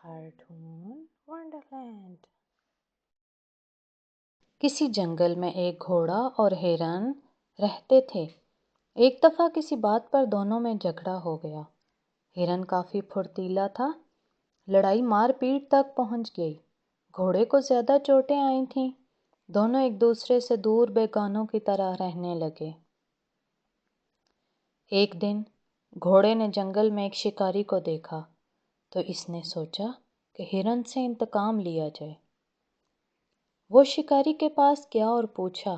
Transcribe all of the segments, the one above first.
Cartoon ونڈرلینڈ۔ کسی جنگل میں ایک گھوڑا اور ہرن رہتے تھے۔ ایک دفعہ کسی بات پر دونوں میں جھگڑا ہو گیا۔ ہرن کافی پھرتیلا تھا، لڑائی مار پیٹ تک پہنچ گئی۔ گھوڑے کو زیادہ چوٹیں آئی تھیں۔ دونوں ایک دوسرے سے دور بیگانوں کی طرح رہنے لگے۔ ایک دن گھوڑے نے جنگل میں ایک شکاری کو دیکھا تو اس نے سوچا کہ ہرن سے انتقام لیا جائے۔ وہ شکاری کے پاس گیا اور پوچھا،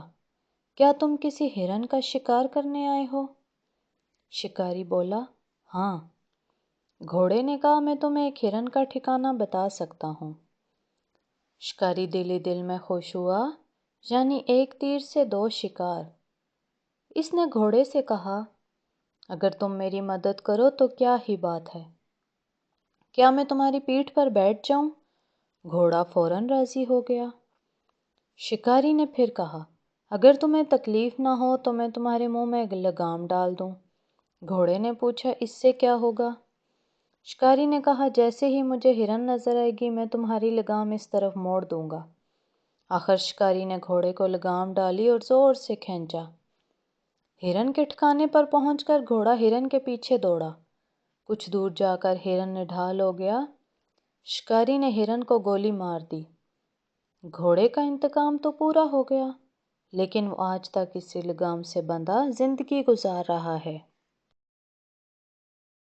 کیا تم کسی ہرن کا شکار کرنے آئے ہو؟ شکاری بولا، ہاں۔ گھوڑے نے کہا، میں تمہیں ایک ہرن کا ٹھکانہ بتا سکتا ہوں۔ شکاری دل ہی دل میں خوش ہوا، یعنی ایک تیر سے دو شکار۔ اس نے گھوڑے سے کہا، اگر تم میری مدد کرو تو کیا ہی بات ہے، کیا میں تمہاری پیٹھ پر بیٹھ جاؤں؟ گھوڑا فوراً راضی ہو گیا۔ شکاری نے پھر کہا، اگر تمہیں تکلیف نہ ہو تو میں تمہارے منہ میں لگام ڈال دوں۔ گھوڑے نے پوچھا، اس سے کیا ہوگا؟ شکاری نے کہا، جیسے ہی مجھے ہرن نظر آئے گی میں تمہاری لگام اس طرف موڑ دوں گا۔ آخر شکاری نے گھوڑے کو لگام ڈالی اور زور سے کھینچا۔ ہرن کے ٹھکانے پر پہنچ کر گھوڑا ہرن کے پیچھے دوڑا۔ کچھ دور جا کر ہرن نڈھال ہو گیا۔ شکاری نے ہرن کو گولی مار دی۔ گھوڑے کا انتقام تو پورا ہو گیا، لیکن وہ آج تک اسی لگام سے بندھا زندگی گزار رہا ہے۔